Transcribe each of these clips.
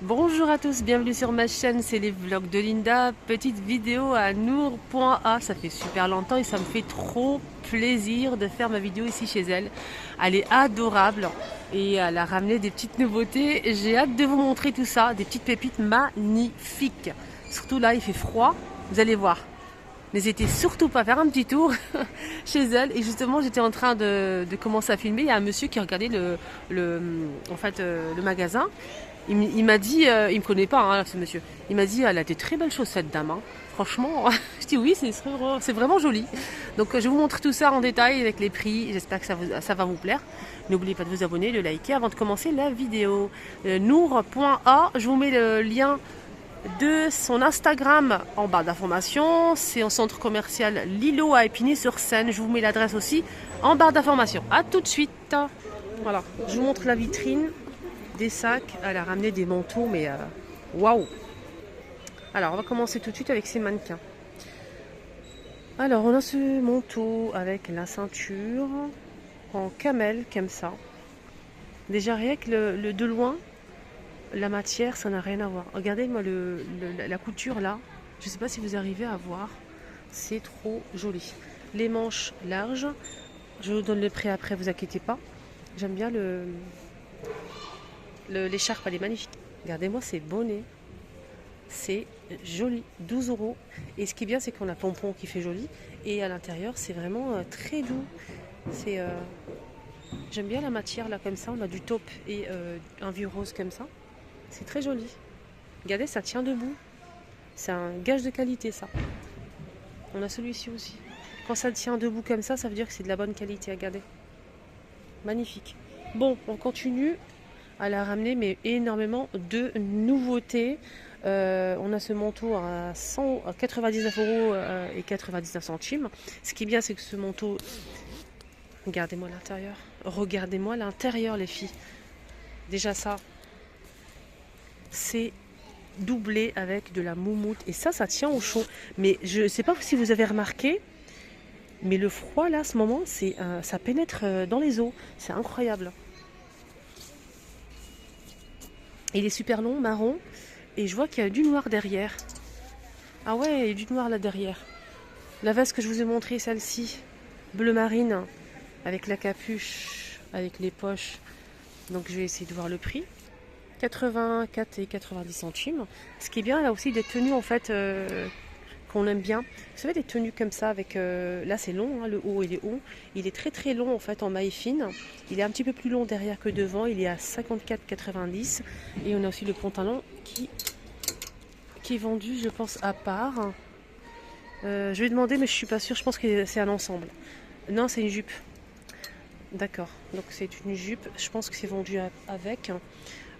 Bonjour à tous, bienvenue sur ma chaîne, c'est les vlogs de Linda. Petite vidéo à Nour.a, ça fait super longtemps et ça me fait trop plaisir de faire ma vidéo ici chez elle. Elle est adorable et elle a ramené des petites nouveautés. J'ai hâte de vous montrer tout ça, des petites pépites magnifiques. Surtout là, il fait froid, vous allez voir. N'hésitez surtout pas à faire un petit tour chez elle. Et justement, j'étais en train de commencer à filmer. Il y a un monsieur qui regardait le magasin. Il m'a dit, il me connaît pas, hein, ce monsieur. Il m'a dit, elle a des très belles choses cette dame, hein. Franchement, je dis oui, c'est vraiment joli. Donc je vais vous montrer tout ça en détail avec les prix. J'espère que ça va vous plaire. N'oubliez pas de vous abonner, de liker avant de commencer la vidéo. Nour.a, je vous mets le lien de son Instagram en barre d'informations. C'est un centre commercial Lilo à Épinay-sur-Seine. Je vous mets l'adresse aussi en barre d'informations. A tout de suite. Voilà, je vous montre la vitrine. Des sacs, elle a ramené des manteaux, mais waouh! Alors, on va commencer tout de suite avec ces mannequins. Alors, on a ce manteau avec la ceinture en camel, comme ça. Déjà, rien que de loin, la matière, ça n'a rien à voir. Regardez-moi la couture là. Je ne sais pas si vous arrivez à voir. C'est trop joli. Les manches larges. Je vous donne le prix après, vous inquiétez pas. J'aime bien l'écharpe, elle est magnifique. Regardez-moi ces bonnets. C'est joli, 12 euros. Et ce qui est bien, c'est qu'on a pompon qui fait joli. Et à l'intérieur, c'est vraiment très doux. C'est, j'aime bien la matière là comme ça. On a du taupe et un vieux rose comme ça. C'est très joli. Regardez, ça tient debout. C'est un gage de qualité ça. On a celui-ci aussi. Quand ça tient debout comme ça veut dire que c'est de la bonne qualité. Regardez. Magnifique. Bon, on continue. Elle a ramené mais énormément de nouveautés. On a ce manteau à 99 euros et 99 centimes. Ce qui est bien, c'est que ce manteau, regardez-moi l'intérieur. Regardez-moi l'intérieur, les filles. Déjà ça, c'est doublé avec de la moumoute. Et ça tient au chaud. Mais je ne sais pas si vous avez remarqué, mais le froid là, à ce moment, ça pénètre dans les os. C'est incroyable. Il est super long, marron. Et je vois qu'il y a du noir derrière. Ah ouais, il y a du noir là derrière. La veste que je vous ai montrée, celle-ci, bleu marine, avec la capuche, avec les poches. Donc je vais essayer de voir le prix. 84 et 90 centimes. Ce qui est bien, là aussi, des tenues en fait qu'on aime bien. Vous savez, des tenues comme ça avec... là c'est long, hein, le haut et les hauts. Il est très très long en fait en maille fine. Il est un petit peu plus long derrière que devant. Il est à 54,90. Et on a aussi le pantalon qui est vendu, je pense, à part. Je vais demander, mais je suis pas sûre. Je pense que c'est un ensemble. Non, c'est une jupe. D'accord. Donc c'est une jupe. Je pense que c'est vendu avec.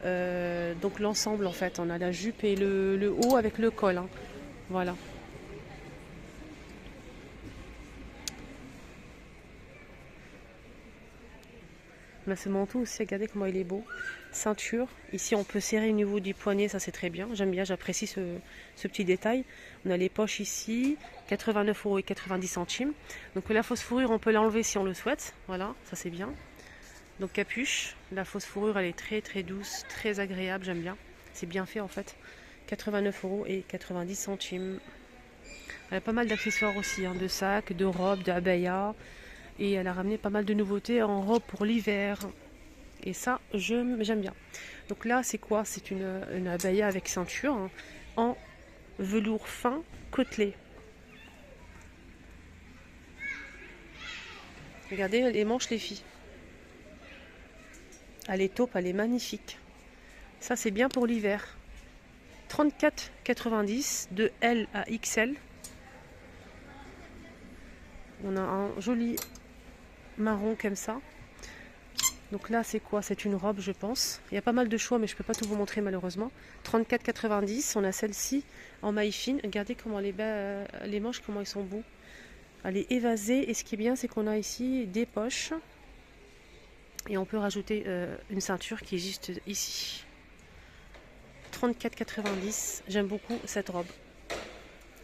Donc l'ensemble en fait. On a la jupe et le haut avec le col. Hein. Voilà. On a ce manteau aussi. Regardez comment il est beau. Ceinture. Ici on peut serrer au niveau du poignet. Ça c'est très bien. J'aime bien. J'apprécie ce petit détail. On a les poches ici. 89 euros et 90 centimes. Donc la fausse fourrure on peut l'enlever si on le souhaite. Voilà. Ça c'est bien. Donc capuche, la fausse fourrure elle est très très douce, très agréable, j'aime bien. C'est bien fait en fait. 89 euros et 90 centimes. Elle a pas mal d'accessoires aussi, hein, de sacs, de robes, d'abaya. Et elle a ramené pas mal de nouveautés en robe pour l'hiver. Et ça, j'aime bien. Donc là, c'est quoi? C'est une abaya avec ceinture hein, en velours fin côtelé. Regardez les manches les filles. Elle est taupe, elle est magnifique. Ça, c'est bien pour l'hiver. 34,90 de L à XL. On a un joli marron comme ça. Donc là, c'est quoi? C'est une robe, je pense. Il y a pas mal de choix, mais je ne peux pas tout vous montrer malheureusement. 34,90. On a celle-ci en maille fine. Regardez comment les manches, comment ils sont beaux. Elle est évasée. Et ce qui est bien, c'est qu'on a ici des poches. Et on peut rajouter une ceinture qui est juste ici. 34,90. J'aime beaucoup cette robe.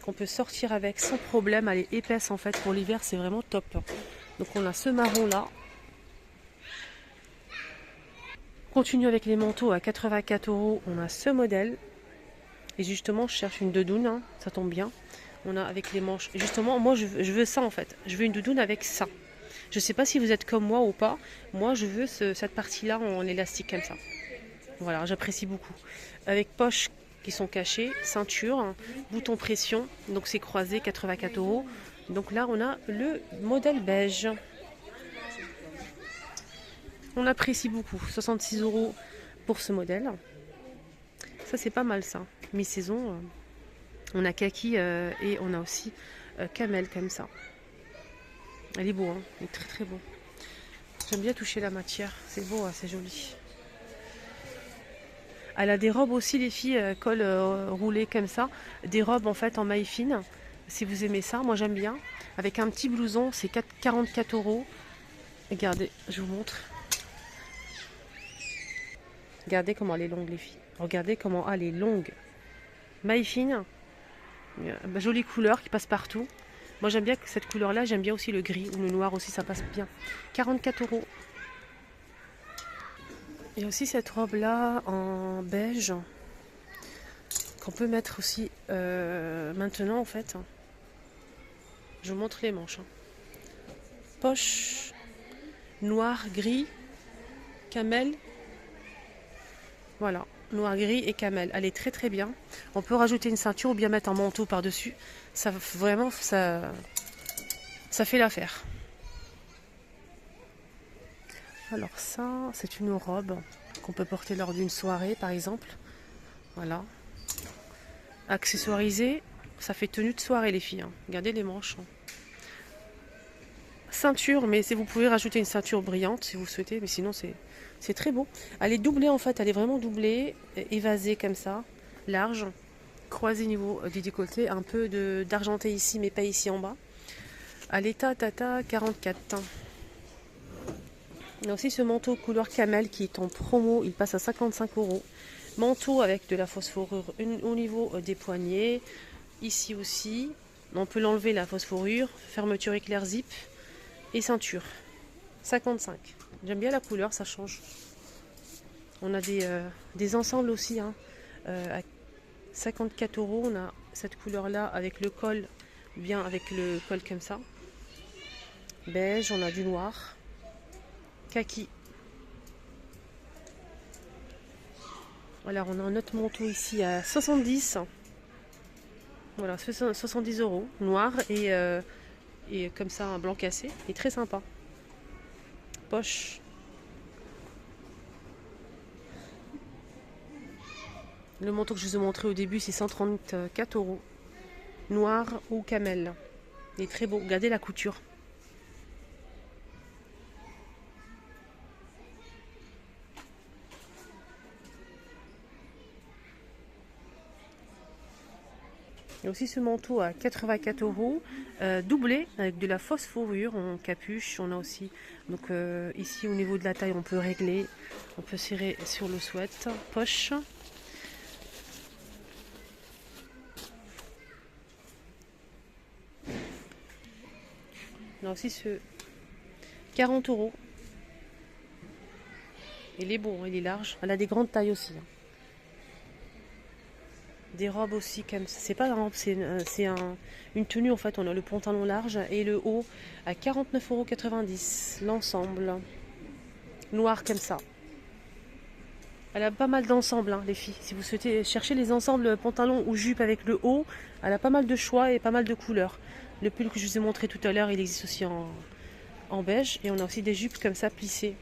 Qu'on peut sortir avec sans problème. Elle est épaisse en fait. Pour l'hiver, c'est vraiment top. Donc on a ce marron là. Continue avec les manteaux à 84 euros. On a ce modèle. Et justement, je cherche une doudoune, hein, ça tombe bien. On a avec les manches. Et justement, moi, je veux ça en fait. Je veux une doudoune avec ça. Je ne sais pas si vous êtes comme moi ou pas. Moi, je veux cette partie-là en élastique comme ça. Voilà, j'apprécie beaucoup. Avec poches qui sont cachées, ceinture, hein, bouton pression. Donc c'est croisé, 84 euros. Donc là, on a le modèle beige. On apprécie beaucoup. 66 euros pour ce modèle. Ça, c'est pas mal ça. Mi-saison. On a kaki et on a aussi camel comme ça. Elle est beau, hein. Il est très très beau. J'aime bien toucher la matière. C'est beau, hein, c'est joli. Elle a des robes aussi, les filles, col roulé comme ça. Des robes en fait en maille fine. Si vous aimez ça, moi j'aime bien. Avec un petit blouson, c'est 44 euros. Regardez, je vous montre. Regardez comment elle est longue, les filles. Regardez comment elle est longue. Maille fine. Jolie couleur qui passe partout. Moi j'aime bien cette couleur là, j'aime bien aussi le gris ou le noir aussi, ça passe bien. 44 euros. Il y a aussi cette robe là en beige qu'on peut mettre aussi maintenant en fait. Je vous montre les manches. Poche noir, gris, camel. Voilà, noir, gris et camel. Elle est très très bien. On peut rajouter une ceinture ou bien mettre un manteau par-dessus. Ça vraiment, ça fait l'affaire. Alors ça, c'est une robe qu'on peut porter lors d'une soirée par exemple. Voilà. Accessoirisée, ça fait tenue de soirée les filles. Hein. Regardez les manches. Hein. Ceinture, mais si vous pouvez rajouter une ceinture brillante si vous souhaitez, mais sinon c'est très beau. Elle est doublée en fait, elle est vraiment doublée, évasée comme ça, large, croisée niveau du décolleté, un peu d'argenté ici mais pas ici en bas. À l'état Tata 44. Il y a aussi ce manteau couleur camel qui est en promo, il passe à 55 euros. Manteau avec de la phosphorure au niveau des poignets, ici aussi. On peut l'enlever la phosphorure, fermeture éclair zip et ceinture. 55. J'aime bien la couleur, ça change. On a des ensembles aussi. Hein. À 54 euros, on a cette couleur-là avec le col, bien avec le col comme ça. Beige, on a du noir. Kaki. Alors on a un autre manteau ici à 70. Voilà, 70 euros. Noir et comme ça un blanc cassé. Il est très sympa. Poche. Le manteau que je vous ai montré au début, c'est 134 euros. Noir ou camel. Il est très beau. Regardez la couture. Il y a aussi ce manteau à 84 euros, doublé avec de la fausse fourrure en capuche. On a aussi, donc ici au niveau de la taille, on peut régler, on peut serrer sur le sweat. Poche. On a aussi ce 40 euros. Il est bon, il est large. Elle a des grandes tailles aussi. Hein. Des robes aussi comme ça. C'est pas une robe, c'est une tenue en fait. On a le pantalon large et le haut à 49,90 €. L'ensemble. Noir comme ça. Elle a pas mal d'ensembles, hein, les filles. Si vous souhaitez chercher les ensembles pantalon ou jupe avec le haut, elle a pas mal de choix et pas mal de couleurs. Le pull que je vous ai montré tout à l'heure, il existe aussi en beige. Et on a aussi des jupes comme ça plissées.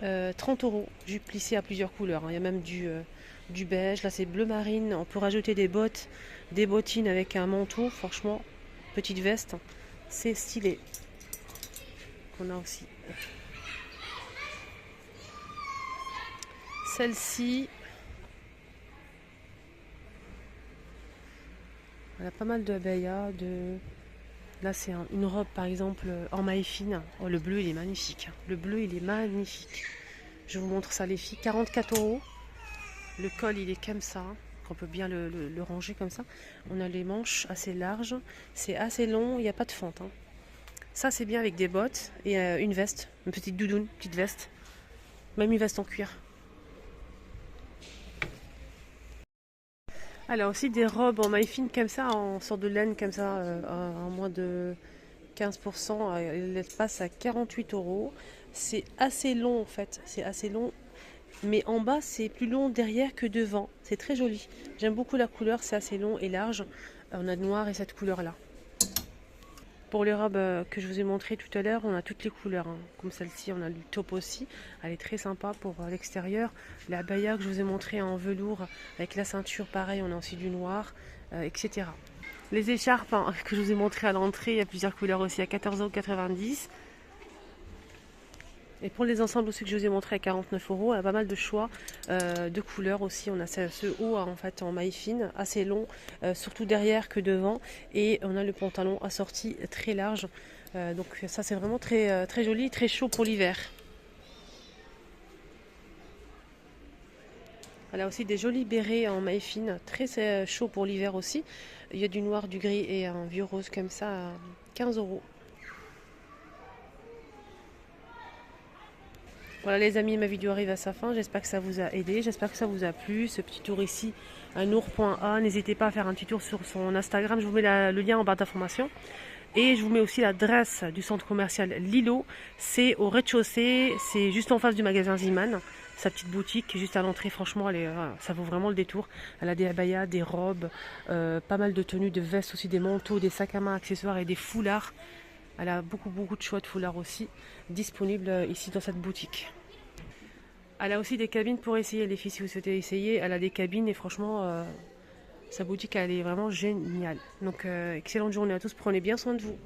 30 euros. Jupe plissée à plusieurs couleurs. Hein. Il y a même du beige. Là, c'est bleu marine. On peut rajouter des bottes, des bottines avec un manteau. Franchement, petite veste. C'est stylé. On a aussi celle-ci. Elle a pas mal de abaya. Là, c'est une robe, par exemple, en maille fine. Oh, le bleu, il est magnifique. Le bleu, il est magnifique. Je vous montre ça, les filles. 44 euros. Le col, il est comme ça. On peut bien le ranger comme ça. On a les manches assez larges. C'est assez long. Il n'y a pas de fente. Hein. Ça, c'est bien avec des bottes et une veste. Une petite doudoune, petite veste. Même une veste en cuir. Elle a aussi des robes en maille fine comme ça, en sorte de laine comme ça, à moins de 15%. Elle passe à 48 euros. C'est assez long en fait, c'est assez long. Mais en bas, c'est plus long derrière que devant. C'est très joli. J'aime beaucoup la couleur, c'est assez long et large. On a de noir et cette couleur-là. Pour les robes que je vous ai montré tout à l'heure, on a toutes les couleurs, hein. Comme celle-ci, on a du taupe aussi. Elle est très sympa pour l'extérieur. La abaya que je vous ai montré en velours avec la ceinture, pareil, on a aussi du noir, etc. Les écharpes, hein, que je vous ai montré à l'entrée, il y a plusieurs couleurs aussi à 14,90 €. Et pour les ensembles aussi que je vous ai montré à 49 €, on a pas mal de choix de couleurs aussi. On a ce haut en fait en maille fine, assez long, surtout derrière que devant. Et on a le pantalon assorti très large. Donc ça c'est vraiment très, très joli, très chaud pour l'hiver. Elle a aussi des jolis bérets en maille fine, très chaud pour l'hiver aussi. Il y a du noir, du gris et un vieux rose comme ça à 15 €. Voilà les amis, ma vidéo arrive à sa fin. J'espère que ça vous a aidé, j'espère que ça vous a plu. Ce petit tour ici à nour.a. N'hésitez pas à faire un petit tour sur son Instagram. Je vous mets le lien en barre d'information. Et je vous mets aussi l'adresse du centre commercial Lilo. C'est au rez-de-chaussée, c'est juste en face du magasin Ziman. Sa petite boutique, juste à l'entrée, franchement, ça vaut vraiment le détour. Elle a des abayas, des robes, pas mal de tenues, de vestes aussi, des manteaux, des sacs à main, accessoires et des foulards. Elle a beaucoup de choix de foulards aussi disponibles ici dans cette boutique. Elle a aussi des cabines pour essayer, les filles, si vous souhaitez essayer. Elle a des cabines et franchement, sa boutique, elle est vraiment géniale. Donc, excellente journée à tous. Prenez bien soin de vous.